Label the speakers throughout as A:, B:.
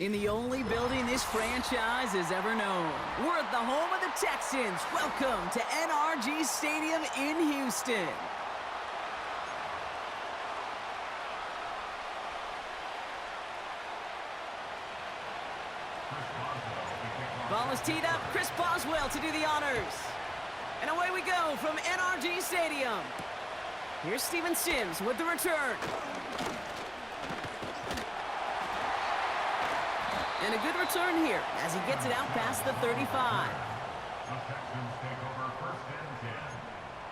A: In the only building this franchise has ever known. We're at the home of the Texans. Welcome to NRG Stadium in Houston. Ball is teed up. Chris Boswell to do the honors. And away we go from NRG Stadium. Here's Steven Sims with the return. And a good return here as he gets it out past the 35.
B: The Texans take over first and 10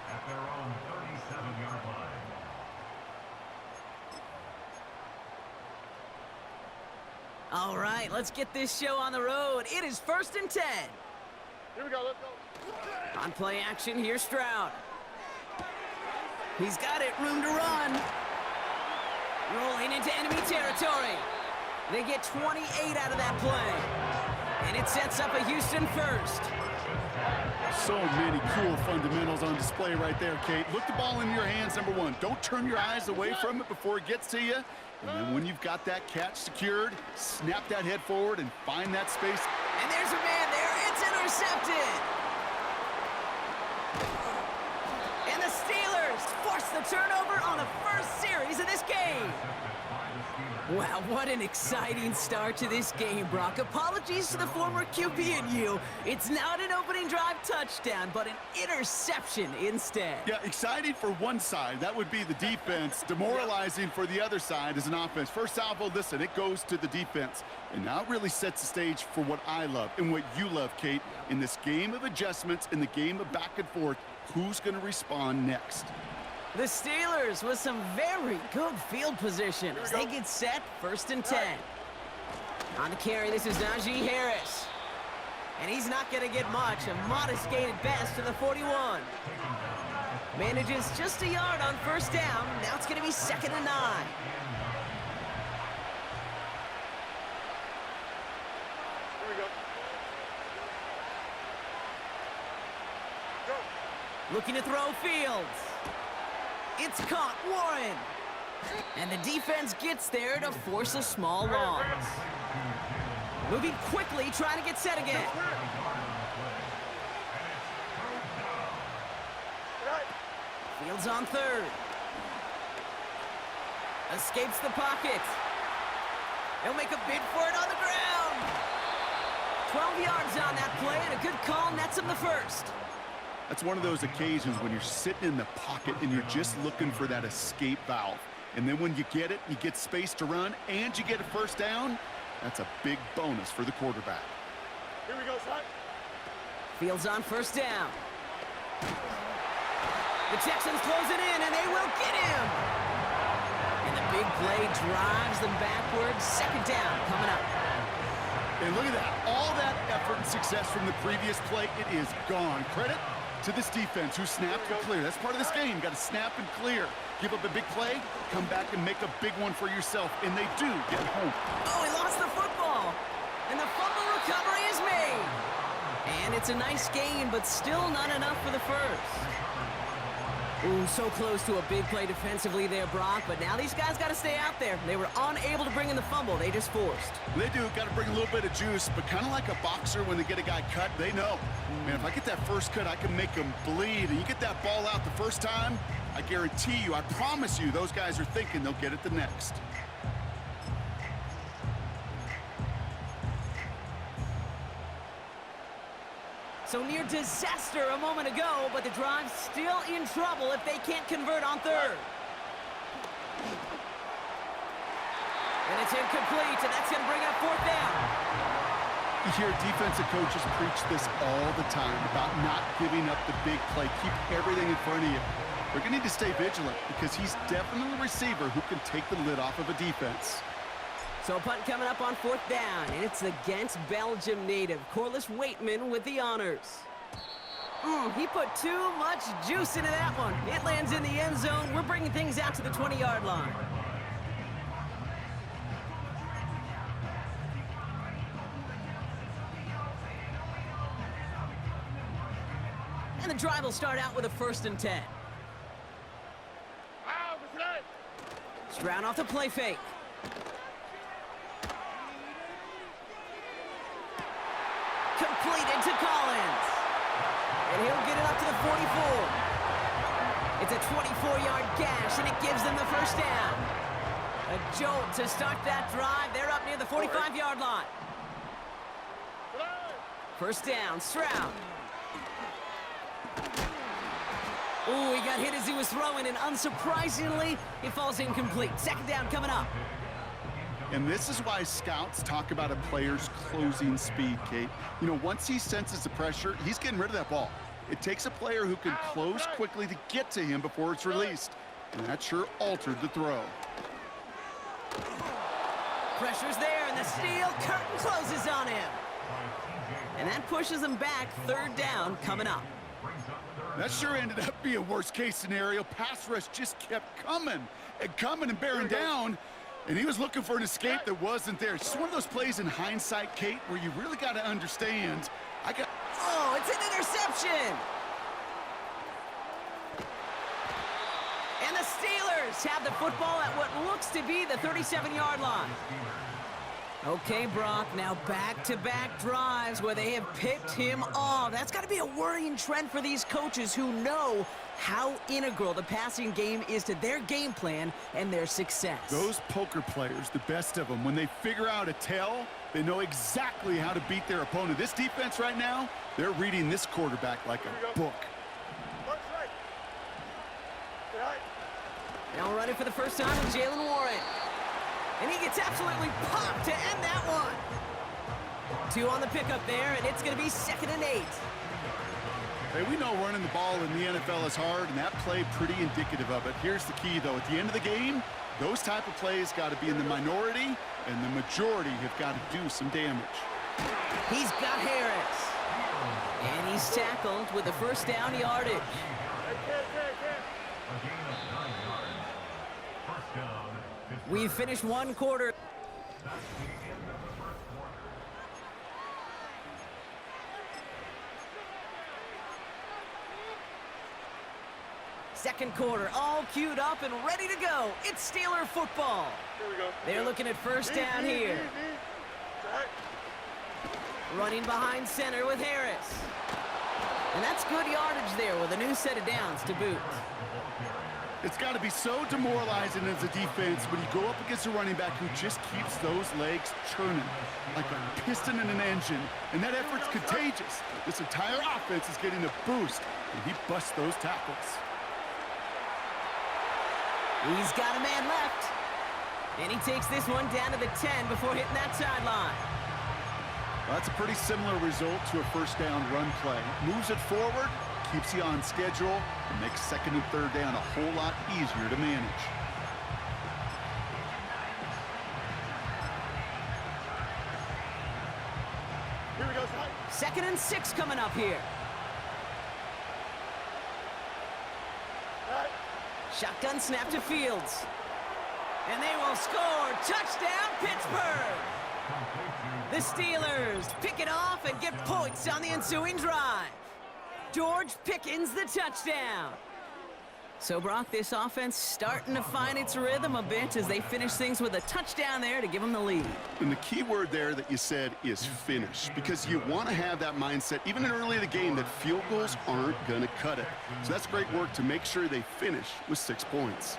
B: at their own 37-yard line.
A: All right, let's get this show on the road. It is first and 10.
C: Here we go, let's go.
A: On play action, here's Stroud. He's got it, room to run. Rolling into enemy territory. They get 28 out of that play. And it sets up a Houston first.
D: So many cool fundamentals on display right there, Kate. Look the ball in your hands, number one. Don't turn your eyes away from it before it gets to you. And then when you've got that catch secured, snap that head forward and find that space.
A: And there's a man there. It's intercepted. And the Steelers force the turnover on the first series of this game. Wow, what an exciting start to this game, Brock. Apologies to the former QB and you. It's not an opening drive touchdown, but an interception instead.
D: Yeah, exciting for one side. That would be the defense. Demoralizing for the other side as an offense. First salvo, listen, it goes to the defense. And now it really sets the stage for what I love and what you love, Kate. In this game of adjustments, in the game of back and forth, who's going to respond next?
A: The Steelers with some very good field position as they get set first and 10. On the carry, this is Najee Harris. And he's not going to get much. A modest gain at best to the 41. Manages just a yard on first down. Now it's going to be 2nd and 9.
C: Here we go. Go.
A: Looking to throw Fields. It's caught, Warren. And the defense gets there to force a small loss. Moving quickly, trying to get set again. Fields on third. Escapes the pocket. He'll make a bid for it on the ground. 12 yards on that play, and a good call nets him the first.
D: That's one of those occasions when you're sitting in the pocket and you're just looking for that escape valve. And then when you get it, you get space to run, and you get a first down. That's a big bonus for the quarterback.
C: Here we go, son.
A: Fields on first down. The Texans close it in, and they will get him. And the big play drives them backwards. 2nd down coming up.
D: And look at that. All that effort and success from the previous play, it is gone. Credit to this defense who snapped and clear. That's part of this game. You got to snap and clear. Give up a big play, come back and make a big one for yourself. And they do get home.
A: Oh, he lost the football. And the fumble recovery is made. And it's a nice gain, but still not enough for the first. Ooh, so close to a big play defensively there, Brock. But now these guys got to stay out there. They were unable to bring in the fumble. They just forced.
D: They do. Got to bring a little bit of juice. But kind of like a boxer when they get a guy cut, they know. Man, if I get that first cut, I can make him bleed. And you get that ball out the first time, I guarantee you, I promise you, those guys are thinking they'll get it the next.
A: So near disaster a moment ago, but the drive's still in trouble if they can't convert on third. And it's incomplete, and that's going to bring up 4th down.
D: You hear defensive coaches preach this all the time about not giving up the big play. Keep everything in front of you. We're going to need to stay vigilant because he's definitely a receiver who can take the lid off of a defense.
A: So a punt coming up on 4th down, and it's against Belgium native Corliss Waitman with the honors. He put too much juice into that one. It lands in the end zone. We're bringing things out to the 20-yard line. And the drive will start out with a 1st and 10. Stroud off the play fake. Faded to Collins. And he'll get it up to the 44. It's a 24-yard gash, and it gives them the first down. A jolt to start that drive. They're up near the 45-yard line. First down, Stroud. Ooh, he got hit as he was throwing, and unsurprisingly, it falls incomplete. Second down coming up.
D: And this is why scouts talk about a player's closing speed, Kate. You know, once he senses the pressure, he's getting rid of that ball. It takes a player who can close quickly to get to him before it's released. And that sure altered the throw.
A: Pressure's there, and the steel curtain closes on him. And that pushes him back. Third down coming up.
D: That sure ended up being a worst-case scenario. Pass rush just kept coming and bearing down. And he was looking for an escape that wasn't there. It's just one of those plays in hindsight, Kate, where you really got to understand.
A: Oh, it's an interception! And the Steelers have the football at what looks to be the 37-yard line. Okay, Brock, now back-to-back drives where they have picked him off. That's got to be a worrying trend for these coaches who know how integral the passing game is to their game plan and their success.
D: Those poker players, the best of them, when they figure out a tell, they know exactly how to beat their opponent. This defense right now, they're reading this quarterback like a book.
A: Now running for the first time with Jalen Warren. And he gets absolutely popped to end that one. 2 on the pickup there, and it's going to be 2nd and 8.
D: Hey, we know running the ball in the NFL is hard, and that play pretty indicative of it. Here's the key, though. At the end of the game, those type of plays got to be in the minority, and the majority have got to do some damage.
A: He's got Harris. And he's tackled with the first down yardage. We've finished one quarter. Second quarter, all queued up and ready to go. It's Steeler football.
C: Here we go.
A: They're looking at first down here. Running behind center with Harris. And that's good yardage there with a new set of downs to boot.
D: It's got to be so demoralizing as a defense when you go up against a running back who just keeps those legs churning like a piston in an engine. And that effort's contagious. This entire offense is getting a boost, and he busts those tackles.
A: He's got a man left. And he takes this one down to the 10 before hitting that sideline.
D: Well, that's a pretty similar result to a first down run play. Moves it forward, keeps you on schedule, and makes second and third down a whole lot easier to manage.
C: Here we go, son.
A: 2nd and 6 coming up here. Shotgun snap to Fields. And they will score. Touchdown, Pittsburgh. The Steelers pick it off and get points on the ensuing drive. George Pickens the touchdown. So, Brock, this offense starting to find its rhythm a bit as they finish things with a touchdown there to give them the lead.
D: And the key word there that you said is finish, because you want to have that mindset, even in early in the game, that field goals aren't going to cut it. So that's great work to make sure they finish with 6 points.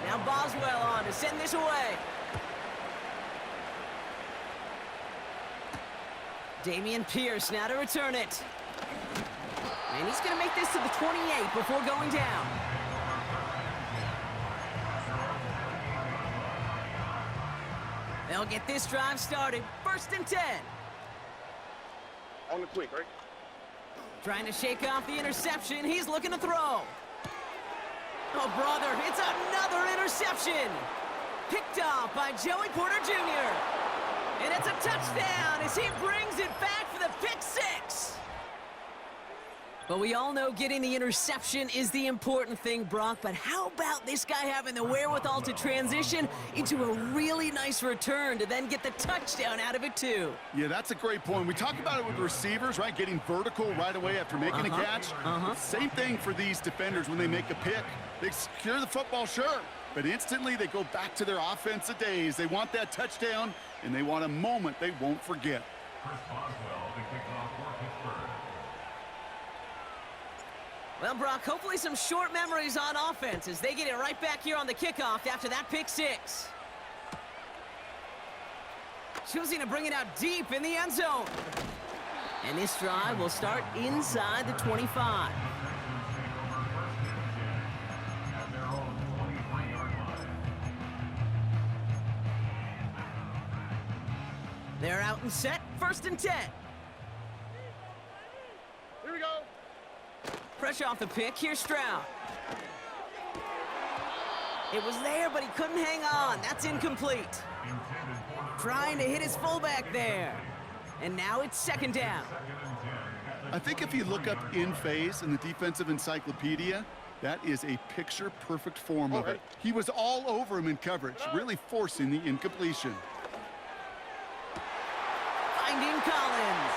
A: Now Boswell on to send this away. Dameon Pierce now to return it. And he's going to make this to the 28 before going down. They'll get this drive started. 1st and 10.
C: On the quick, right?
A: Trying to shake off the interception. He's looking to throw. Oh, brother, it's another interception. Picked off by Joey Porter Jr. And it's a touchdown as he brings it back for the pick 6. But we all know getting the interception is the important thing, Brock. But how about this guy having the wherewithal to transition into a really nice return to then get the touchdown out of it, too?
D: Yeah, that's a great point. We talk about it with receivers, right? Getting vertical right away after making a catch. Same thing for these defenders when they make a pick. They secure the football, sure. But instantly they go back to their offensive days. They want that touchdown, and they want a moment they won't forget.
B: Chris Boswell to kick off for Pittsburgh.
A: Well, Brock, hopefully some short memories on offense as they get it right back here on the kickoff after that pick six. Choosing to bring it out deep in the end zone. And this drive will start inside the 25. They're out and set, 1st and 10.
C: Here we go.
A: Pressure off the pick, here's Stroud. It was there, but he couldn't hang on. That's incomplete. Trying to hit his fullback there. And now it's 2nd down.
D: I think if you look up in phase in the defensive encyclopedia, that is a picture-perfect form of it. He was all over him in coverage, really forcing the incompletion.
A: Finding Collins.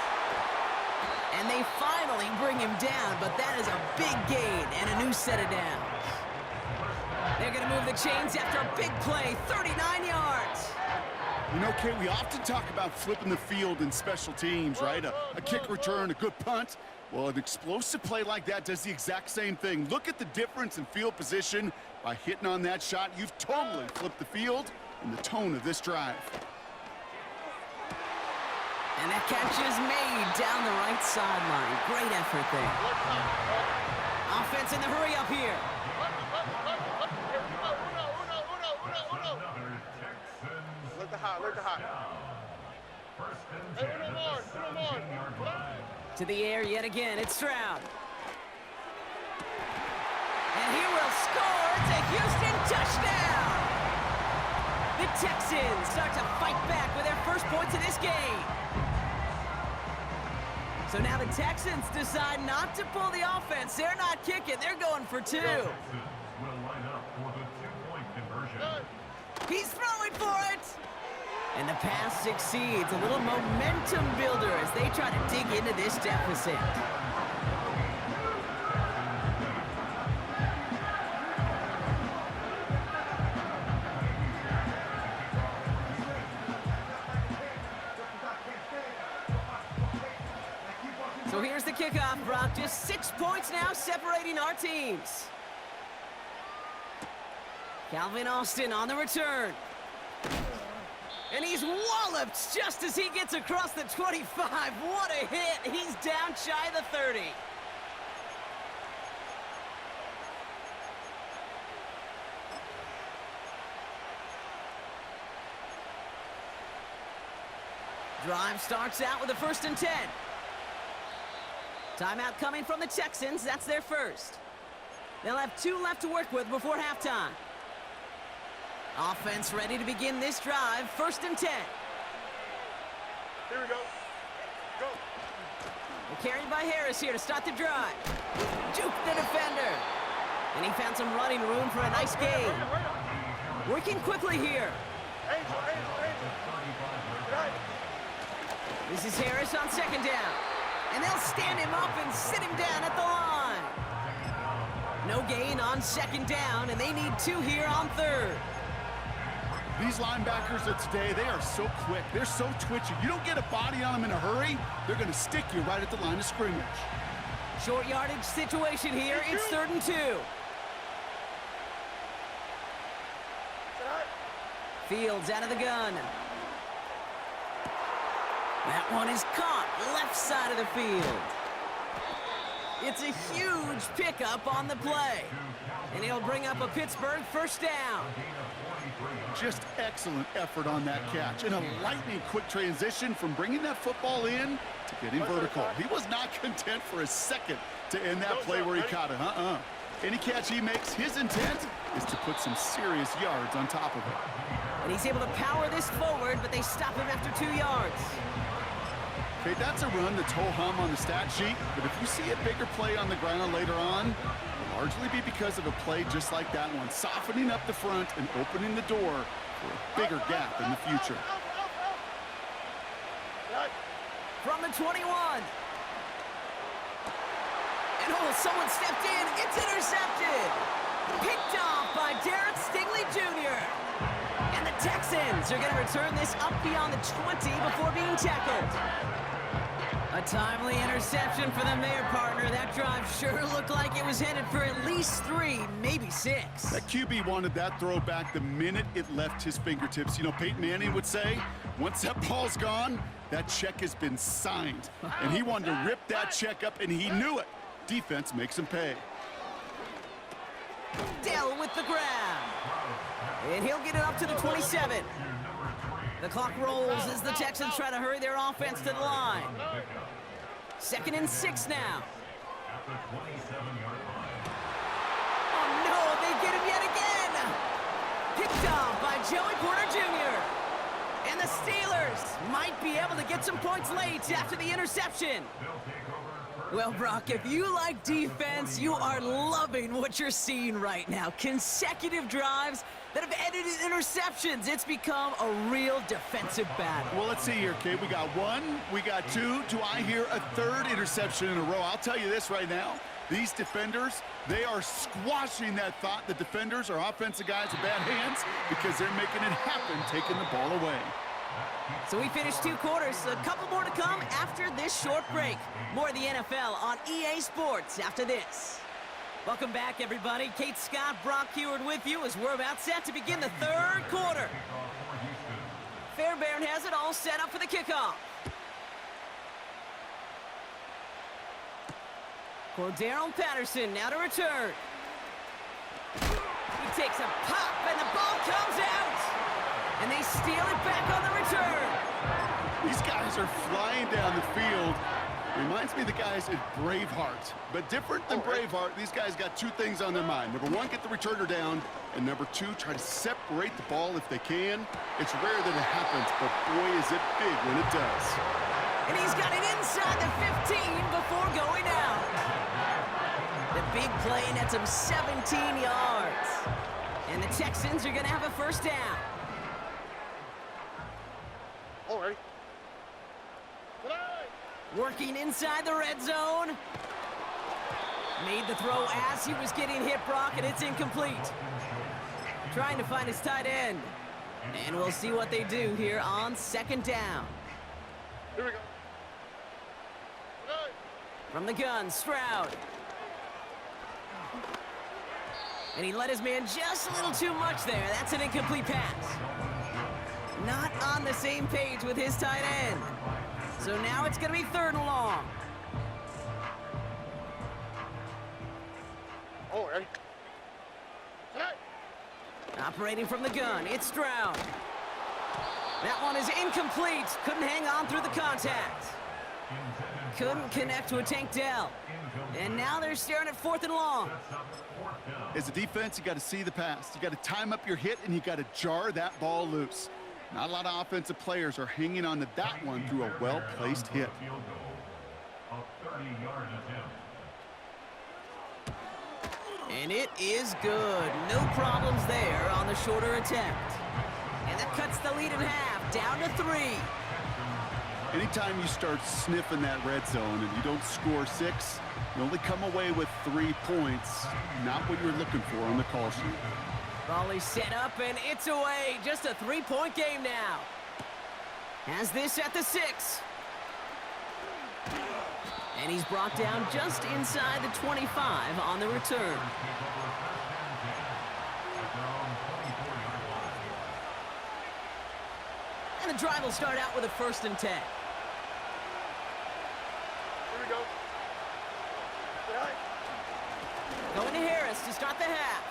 A: And they finally bring him down, but that is a big gain and a new set of downs. They're going to move the chains after a big play, 39 yards.
D: You know, Kate, we often talk about flipping the field in special teams, right? A kick return, a good punt. Well, an explosive play like that does the exact same thing. Look at the difference in field position. By hitting on that shot, you've totally flipped the field and the tone of this drive.
A: And that catch is made down the right sideline. Great effort there. Offense in the hurry up here.
C: Look the high. Hey, uno more.
A: To the air yet again, it's Stroud. And he will score. It's a Houston touchdown. The Texans start to fight back with their first points of this game. So now the Texans decide not to pull the offense. They're not kicking. They're going for two.
B: Will line up for the two-point conversion.
A: He's throwing for it. And the pass succeeds. A little momentum builder as they try to dig into this deficit. So here's the kickoff, Brock. Just 6 points now separating our teams. Calvin Austin on the return. And he's walloped just as he gets across the 25. What a hit. He's down shy of the 30. Drive starts out with a 1st and 10. Timeout coming from the Texans. That's their first. They'll have 2 left to work with before halftime. Offense ready to begin this drive. 1st and 10.
C: Here we go. Go.
A: They're carried by Harris here to start the drive. Juke the defender. And he found some running room for a nice gain. Working quickly here.
C: Angel. Right.
A: This is Harris on 2nd down. And they'll stand him up and sit him down at the line. No gain on 2nd down, and they need 2 here on 3rd.
D: These linebackers of today, they are so quick. They're so twitchy. You don't get a body on them in a hurry, they're going to stick you right at the line of scrimmage.
A: Short yardage situation here. It's 3rd and 2. Fields out of the gun. That one is caught left side of the field. It's a huge pickup on the play. And he'll bring up a Pittsburgh 1st down.
D: Just excellent effort on that catch. And a lightning quick transition from bringing that football in to getting vertical. He was not content for a second to end that play where he caught it. Any catch he makes, his intent is to put some serious yards on top of it.
A: And he's able to power this forward, but they stop him after 2 yards.
D: Okay, that's a run that's ho-hum on the stat sheet, but if you see a bigger play on the ground later on, it'll largely be because of a play just like that one, softening up the front and opening the door for a bigger gap in the future.
A: From the 21. And someone stepped in. It's intercepted. Picked off by Derek Stingley Jr. And the Texans are going to return this up beyond the 20 before being tackled. A timely interception for them there, partner. That drive sure looked like it was headed for at least 3, maybe 6.
D: That QB wanted that throw back the minute it left his fingertips. You know, Peyton Manning would say, once that ball's gone, that check has been signed. And he wanted to rip that check up, and he knew it. Defense makes him pay.
A: Dell with the grab. And he'll get it up to the 27. The clock rolls as the Texans try to hurry their offense to the line. 2nd and 6 now. Oh, no, they get him yet again. Picked off by Joey Porter Jr. And the Steelers might be able to get some points late after the interception. Well, Brock, if you like defense, you are loving what you're seeing right now. Consecutive drives that have ended in interceptions. It's become a real defensive battle.
D: Well, let's see here, Kate. We got 1, we got 2. Do I hear a 3rd interception in a row? I'll tell you this right now. These defenders, they are squashing that thought. The defenders are offensive guys with bad hands because they're making it happen, taking the ball away.
A: So we finished 2 quarters. A couple more to come after this short break. More of the NFL on EA Sports after this. Welcome back, everybody. Kate Scott, Brock Heward with you as we're about set to begin the 3rd quarter. Fairbairn has it all set up for the kickoff. Cordarrelle Patterson now to return. He takes a pop and the ball comes out. And they steal it back on the return.
D: These guys are flying down the field. Reminds me of the guys at Braveheart. But different than Braveheart, these guys got 2 things on their mind. Number 1, get the returner down. And number 2, try to separate the ball if they can. It's rare that it happens, but boy, is it big when it does.
A: And he's got it inside the 15 before going out. The big play nets him 17 yards. And the Texans are going to have a first down.
C: Already.
A: Working inside the red zone. Made the throw as he was getting hit, Brock, and it's incomplete. Trying to find his tight end. And we'll see what they do here on 2nd down.
C: Here we go.
A: From the gun, Stroud. And he let his man just a little too much there. That's an incomplete pass. Not on the same page with his tight end. So now it's going to be 3rd and long.
C: Oh, ready?
A: Operating from the gun, it's Stroud. That one is incomplete. Couldn't hang on through the contact. Couldn't connect to a Tank Dell. And now they're staring at 4th and long.
D: As a defense, you got to see the pass. You got to time up your hit, and you got to jar that ball loose. Not a lot of offensive players are hanging on to that one through a well-placed hit.
A: And it is good. No problems there on the shorter attempt. And that cuts the lead in half, down to 3.
D: Anytime you start sniffing that red zone and you don't score 6, you only come away with 3 points. Not what you're looking for on the call sheet.
A: Volley set up, and it's away. Just a 3-point game now. Has this at the 6. And he's brought down just inside the 25 on the return. And the drive will start out with a 1st and 10.
C: Here we go.
A: Going to Harris to start the half.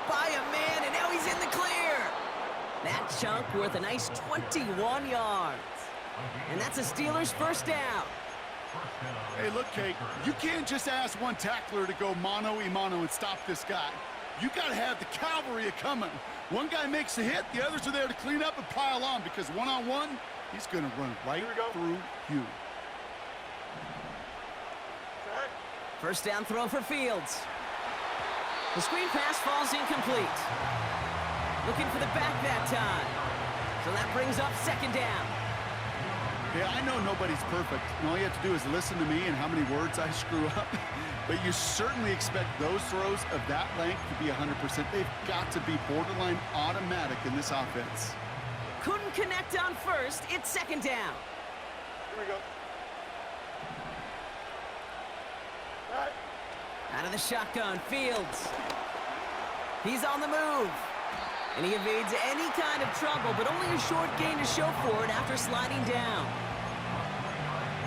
A: By a man, and now he's in the clear. That chunk worth a nice 21 yards. And that's a Steelers first down.
D: Hey, look, Kate, you can't just ask one tackler to go mano-a-mano and stop this guy. You got to have the cavalry coming. One guy makes a hit, the others are there to clean up and pile on, because one-on-one, he's going to run right through you.
A: First down throw for Fields. The screen pass falls incomplete. Looking for the back that time. So that brings up 2nd down.
D: Hey, I know nobody's perfect. And all you have to do is listen to me and how many words I screw up. But you certainly expect those throws of that length to be 100%. They've got to be borderline automatic in this offense.
A: Couldn't connect on first. It's second down.
C: Here we go. All right.
A: Out of the shotgun, Fields. He's on the move. And he evades any kind of trouble, but only a short gain to show for it after sliding down.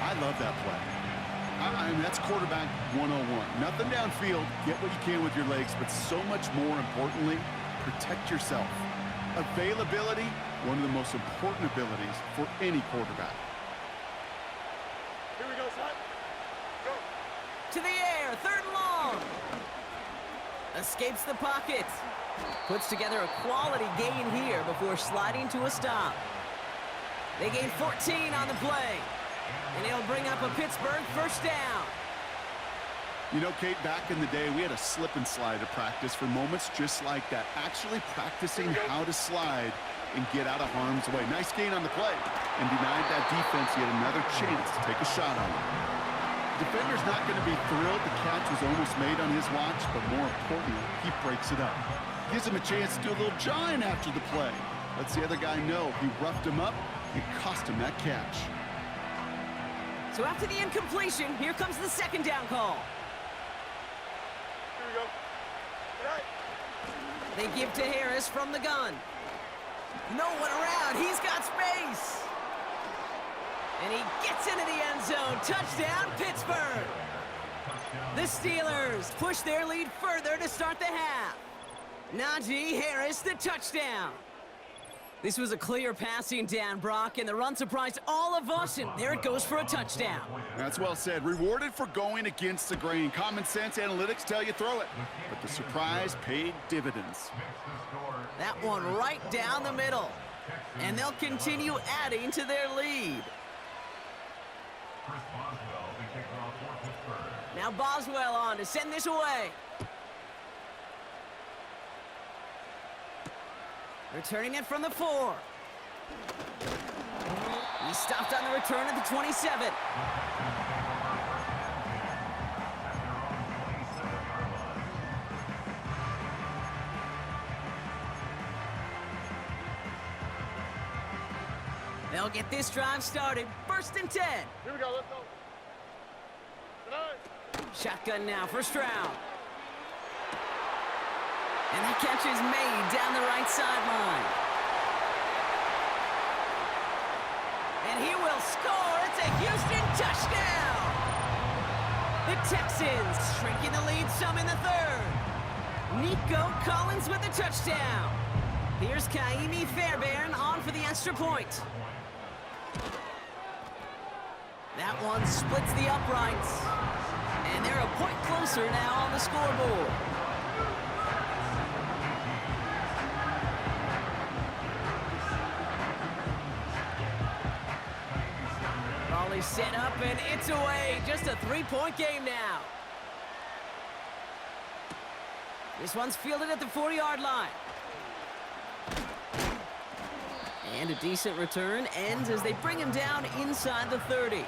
D: I love that play. I mean, that's quarterback 101. Nothing downfield. Get what you can with your legs, but so much more importantly, protect yourself. Availability, one of the most important abilities for any quarterback.
C: Here we go, son. Go.
A: To the air, third and long. Escapes the pocket. Puts together a quality gain here before sliding to a stop. They gain 14 on the play. And it'll bring up a Pittsburgh first down.
D: You know, Kate, back in the day, we had a slip and slide at practice for moments just like that. Actually practicing how to slide and get out of harm's way. Nice gain on the play. And denied that defense yet another chance to take a shot on him. Defender's not going to be thrilled the catch was almost made on his watch, but more importantly, he breaks it up. Gives him a chance to do a little jawing after the play. Lets the other guy know he roughed him up and cost him that catch.
A: So after the incompletion, here comes the second down call.
C: Here we go. All right.
A: They give to Harris from the gun. No one around. He's got space. And he gets into the end zone. Touchdown, Pittsburgh. The Steelers push their lead further to start the half. Najee Harris, the touchdown. This was a clear passing down, Brock, and the run surprised all of us, and there it goes for a touchdown.
D: That's well said. Rewarded for going against the grain. Common sense analytics tell you throw it, but the surprise paid dividends.
A: That one right down the middle, and they'll continue adding to their lead. Now Boswell on to send this away. Returning it from the 4. He stopped on the return at the 27. They'll get this drive started. First and 10.
C: Here we go. Let's go. Good night.
A: Shotgun now, first round. And that catch is made down the right sideline. And he will score. It's a Houston touchdown. The Texans shrinking the lead some in the third. Nico Collins with the touchdown. Here's Kaimi Fairbairn on for the extra point. That one splits the uprights. And they're a point closer now on the scoreboard. Raleigh set up and it's away. Just a 3-point game now. This one's fielded at the 40-yard line. And a decent return ends as they bring him down inside the 30.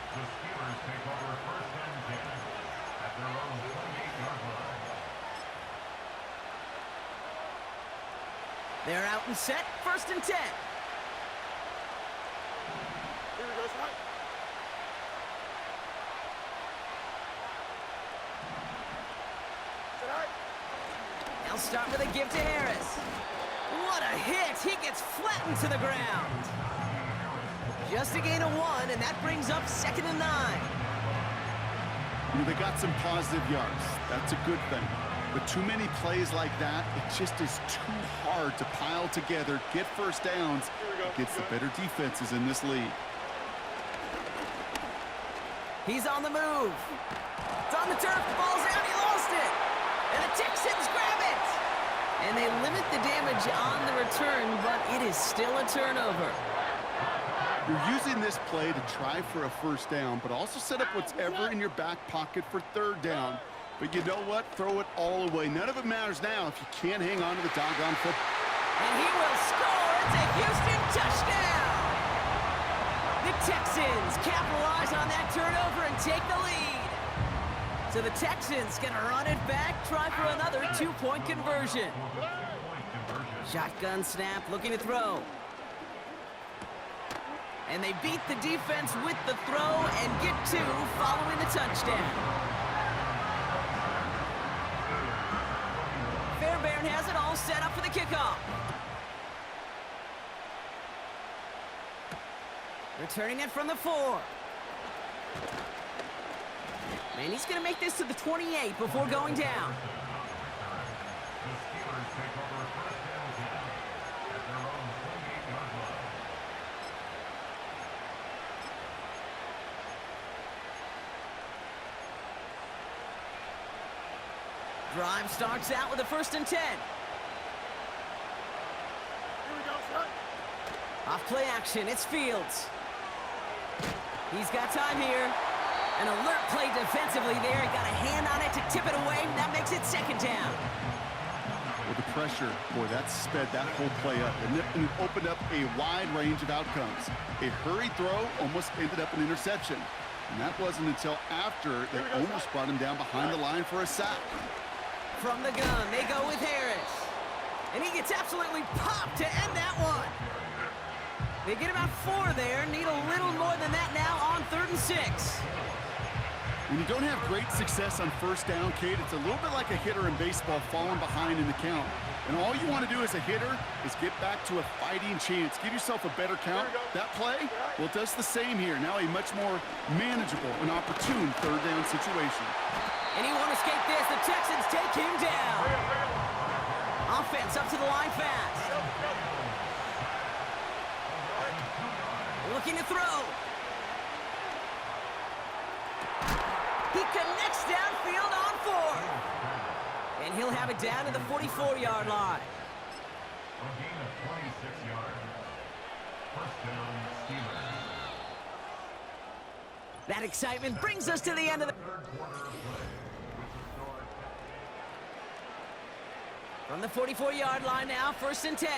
A: They're out and set, first and 10.
C: Here we go, son. Tonight.
A: They'll start with a give to Harris. What a hit! He gets flattened to the ground. Just a gain of 1, and that brings up second and 9.
D: You know, they got some positive yards. That's a good thing. But too many plays like that, it just is too hard to pile together, get first downs against the better defenses in this league.
A: He's on the move. It's on the turf, the ball's out, he lost it. And the Texans grab it. And they limit the damage on the return, but it is still a turnover.
D: You're using this play to try for a first down, but also set up whatever in your back pocket for third down. But you know what? Throw it all away. None of it matters now if you can't hang on to the doggone football.
A: And he will score. It's a Houston touchdown. The Texans capitalize on that turnover and take the lead. So the Texans gonna run it back, try for another two-point conversion. Shotgun snap, looking to throw. And they beat the defense with the throw and get two following the touchdown. Fairbairn has it all set up for the kickoff. Returning it from the 4. And he's going to make this to the 28 before going down. Drive starts out with a 1st and 10.
C: Here we go, son.
A: Off play action, it's Fields. He's got time here. An alert play defensively there. He got a hand on it to tip it away. That makes it 2nd down.
D: With the pressure, boy, that sped that whole play up. And it opened up a wide range of outcomes. A hurried throw almost ended up an interception. And that wasn't until after they almost brought him down behind the line for a sack.
A: From the gun, they go with Harris. And he gets absolutely popped to end that one. They get about 4 there. Need a little more than that now on 3rd and 6.
D: When you don't have great success on 1st down, Kate, it's a little bit like a hitter in baseball falling behind in the count. And all you want to do as a hitter is get back to a fighting chance. Give yourself a better count. That play, well, it does the same here. Now a much more manageable and opportune 3rd down situation.
A: And he won't escape this. The Texans take him down. Offense up to the line fast. Looking to throw. He connects downfield on 4. And he'll have it down to the 44-yard line.
B: A gain of 26 yards. 1st down, Steelers.
A: That excitement brings us to the end of the...
B: 3rd quarter of play.
A: From the 44-yard line now, 1st and 10.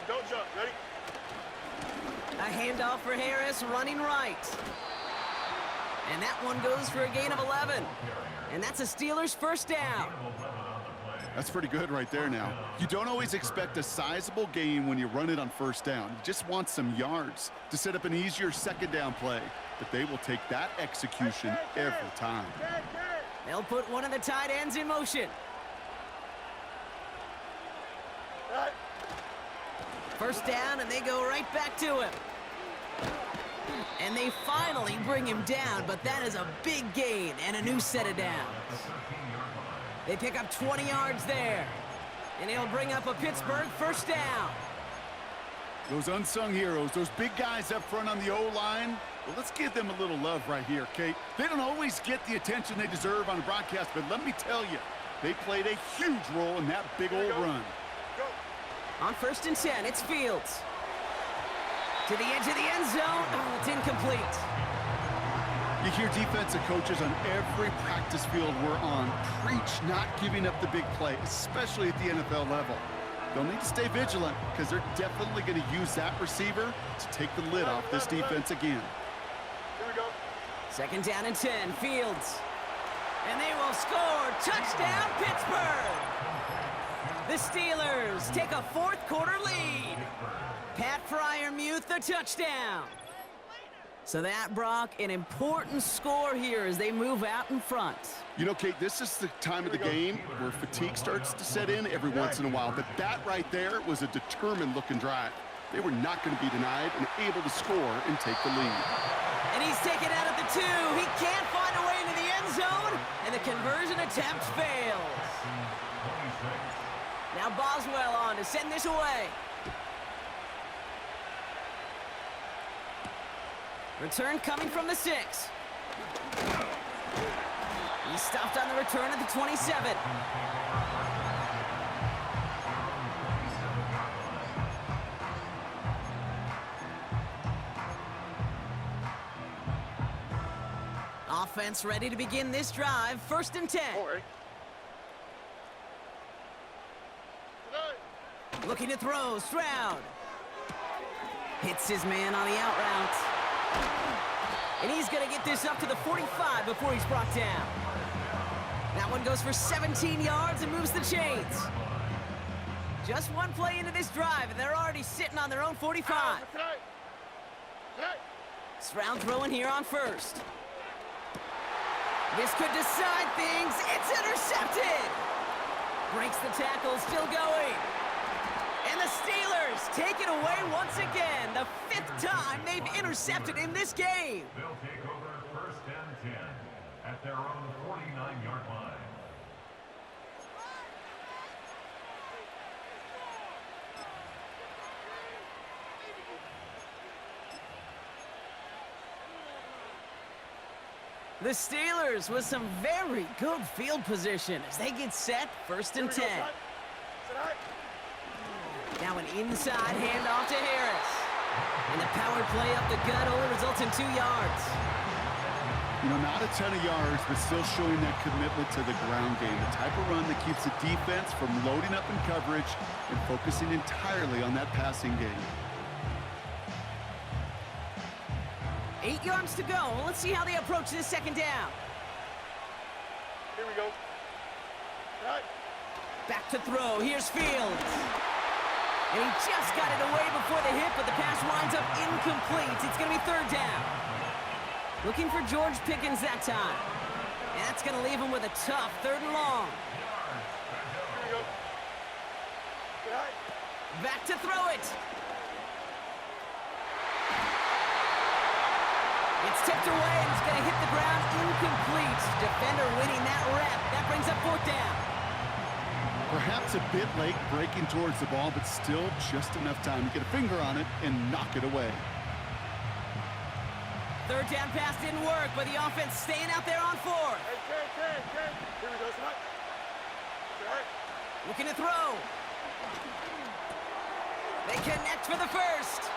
C: Don't jump. Ready?
A: A handoff for Harris, running right. And that one goes for a gain of 11. And that's a Steelers 1st down.
D: That's pretty good right there now. You don't always expect a sizable gain when you run it on 1st down. You just want some yards to set up an easier 2nd down play. But they will take that execution every time.
A: They'll put one of the tight ends in motion.
C: Right.
A: 1st down, and they go right back to him. And they finally bring him down, but that is a big gain and a new set of downs. They pick up 20 yards there. And he'll bring up a Pittsburgh 1st down.
D: Those unsung heroes, those big guys up front on the O-line, well, let's give them a little love right here, Kate. They don't always get the attention they deserve on the broadcast, but let me tell you, they played a huge role in that big old run.
A: On 1st and 10, it's Fields. To the edge of the end zone. Oh, it's incomplete.
D: You hear defensive coaches on every practice field we're on preach not giving up the big play, especially at the NFL level. They'll need to stay vigilant because they're definitely going to use that receiver to take the lid off this defense again.
C: Here we go.
A: 2nd down and 10, Fields. And they will score. Touchdown, Pittsburgh! The Steelers take a 4th quarter lead. Pat Fryermuth, the touchdown. So that, Brock, an important score here as they move out in front.
D: You know, Kate, this is the time of the game where fatigue starts to set in every once in a while. But that right there was a determined-looking drive. They were not going to be denied and able to score and take the lead.
A: And he's taken out at the 2. He can't find a way into the end zone, and the conversion attempt fails. Now Boswell on to send this away. Return coming from the 6. He stopped on the return at the 27. Offense ready to begin this drive. 1st and 10. Looking to throw, Stroud. Hits his man on the out route. And he's going to get this up to the 45 before he's brought down. That one goes for 17 yards and moves the chains. Just one play into this drive, and they're already sitting on their own 45. Stroud throwing here on first. This could decide things. It's intercepted. Breaks the tackle, still going. And the Steelers take it away once again. The 5th time they've intercepted in this game.
B: They'll take over first and 10 at their own 49-yard line.
A: The Steelers with some very good field position as they get set, first and 10. Now an inside handoff to Harris. And the power play up the gut only results in 2 yards.
D: You know, not a ton of yards, but still showing that commitment to the ground game. The type of run that keeps the defense from loading up in coverage and focusing entirely on that passing game.
A: 8 yards to go. Let's see how they approach this second down.
C: Here we go.
A: Back to throw. Here's Fields. And he just got it away before the hit, but the pass winds up incomplete. It's going to be third down. Looking for George Pickens that time. And that's going to leave him with a tough 3rd and long.
C: Here we go.
A: Back to throw it. It's tipped away, and it's going to hit the ground incomplete. Defender winning that rep. That brings up 4th down.
D: Perhaps a bit late breaking towards the ball, but still just enough time to get a finger on it and knock it away.
A: 3rd down pass didn't work, but the offense staying out there on 4th.
C: Hey, here we go, son.
A: Looking to throw. They connect for the first.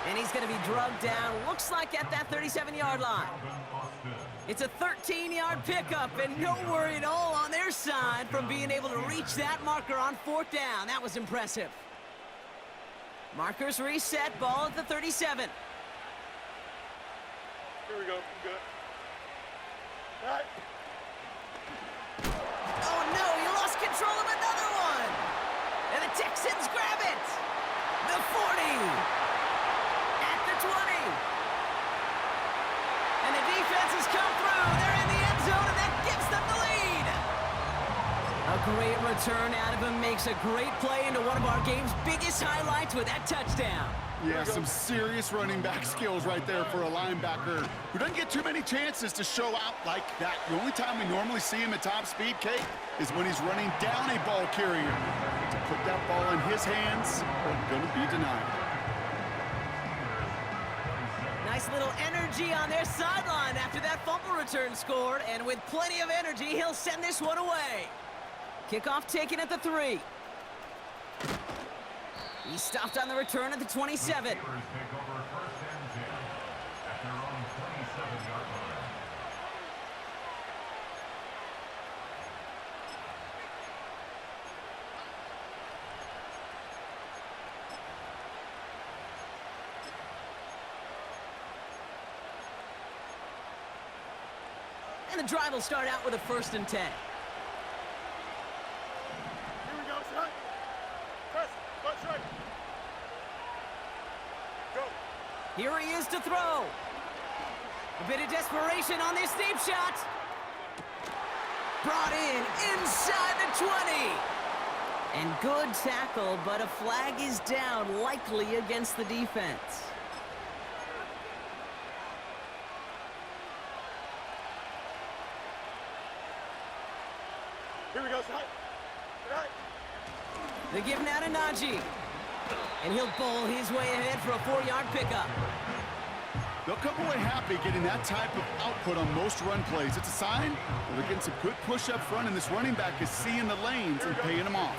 A: And he's going to be drugged down, looks like at that 37-yard line. It's a 13-yard pickup, and no worry at all on their side from being able to reach that marker on 4th down. That was impressive. Markers reset, ball at the 37.
C: Here we go. Good.
A: Oh, no, he lost control of another one. And the Texans grab it. The 40. 20. And the defense has come through. They're in the end zone, and that gives them the lead. A great return out of him makes a great play into one of our game's biggest highlights with that touchdown.
D: Yeah, some serious running back skills right there for a linebacker who doesn't get too many chances to show out like that. The only time we normally see him at top speed, Kate, is when he's running down a ball carrier. To put that ball in his hands, are going to be denied.
A: Nice little energy on their sideline after that fumble return scored, and with plenty of energy, he'll send this one away. Kickoff taken at the 3. He stopped on the return at the 27. And the drive will start out with a 1st and 10.
C: Here we go, son. Press. Let's right. Go.
A: Here he is to throw. A bit of desperation on this deep shot. Brought in inside the 20. And good tackle, but a flag is down, likely against the defense.
C: Here we go, son.
A: They give now to Najee. And he'll bowl his way ahead for a 4-yard pickup.
D: They'll come away happy getting that type of output on most run plays. It's a sign that they're getting some good push up front, and this running back is seeing the lanes and paying them off.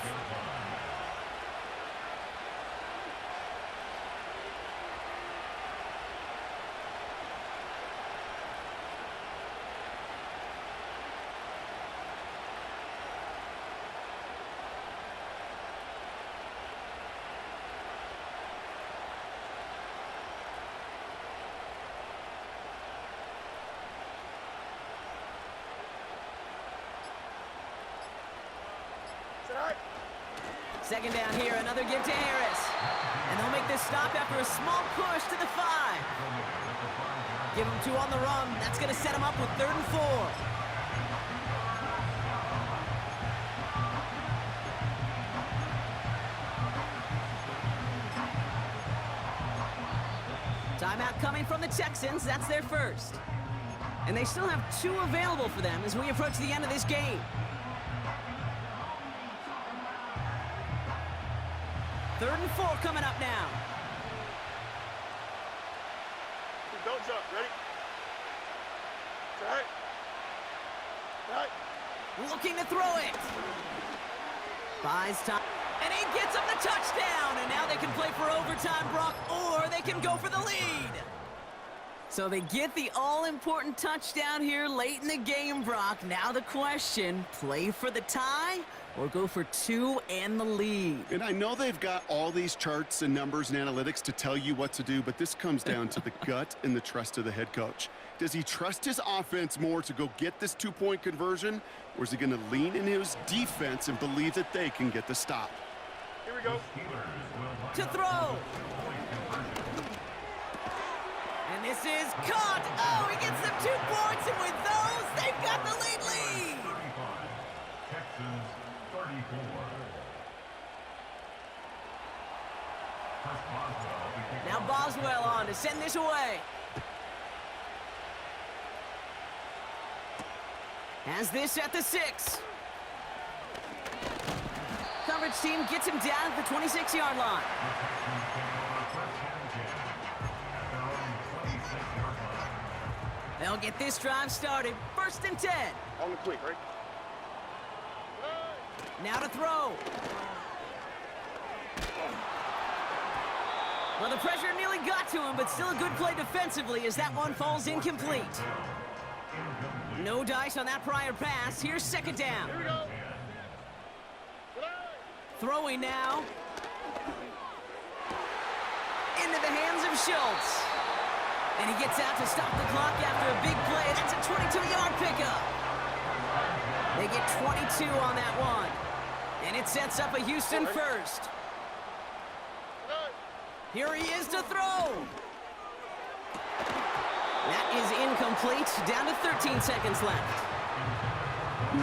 A: Second down here, another give to Harris. And they'll make this stop after a small push to the 5. Give him 2 on the run. That's going to set him up with 3rd and 4. Timeout coming from the Texans. That's their first. And they still have 2 available for them as we approach the end of this game. 3rd and 4 coming up now.
C: Don't jump. Ready? Right. Right.
A: Looking to throw it. Buys time. And he gets him the touchdown. And now they can play for overtime, Brock, or they can go for the lead. So they get the all-important touchdown here late in the game, Brock. Now the question, play for the tie or go for 2 and the lead?
D: And I know they've got all these charts and numbers and analytics to tell you what to do, but this comes down to the gut and the trust of the head coach. Does he trust his offense more to go get this 2-point conversion, or is he going to lean in his defense and believe that they can get the stop?
C: Here we go.
A: To throw. And this is caught. Oh, he gets them 2 points, and with those, they've got the lead.
B: Texans 34.
A: Now Boswell on to send this away. Has this at the 6. Coverage team gets him down at the 26-yard line. They'll get this drive started. 1st and 10.
C: On the quick, right?
A: Now to throw. Well, the pressure nearly got to him, but still a good play defensively as that one falls incomplete. No dice on that prior pass. Here's 2nd down.
C: Here we go.
A: Throwing now. Into the hands of Schultz. And he gets out to stop the clock after a big play. That's a 22-yard pickup. They get 22 on that one. And it sets up a Houston first. Here he is to throw. That is incomplete. Down to 13 seconds left.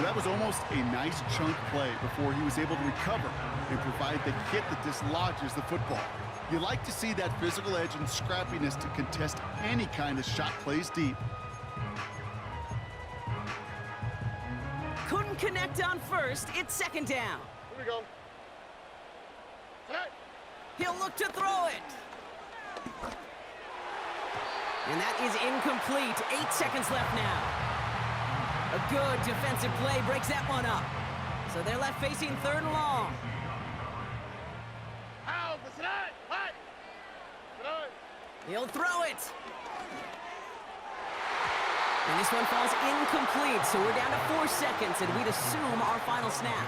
D: That was almost a nice chunk play before he was able to recover and provide the hit that dislodges the football. You like to see that physical edge and scrappiness to contest any kind of shot plays deep.
A: Couldn't connect on first. It's 2nd down.
C: Here we go. Right.
A: He'll look to throw it. And that is incomplete. 8 seconds left now. A good defensive play breaks that one up. So they're left facing 3rd and long. He'll throw it. And this one falls incomplete, so we're down to 4 seconds, and we'd assume our final snap.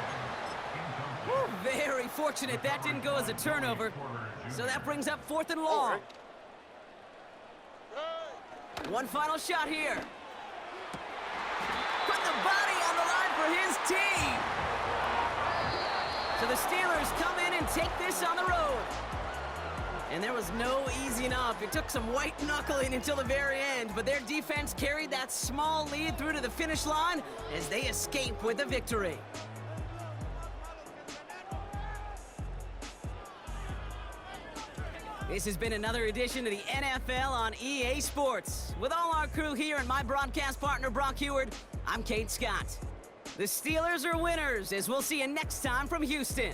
A: Whew, very fortunate that didn't go as a turnover. So that brings up 4th and long. One final shot here. Put the body on the line for his team. So the Steelers come in and take this on the road. And there was no easing up. It took some white knuckling until the very end, but their defense carried that small lead through to the finish line as they escape with a victory. This has been another edition of the NFL on EA Sports. With all our crew here and my broadcast partner, Brock Heward, I'm Kate Scott. The Steelers are winners, as we'll see you next time from Houston.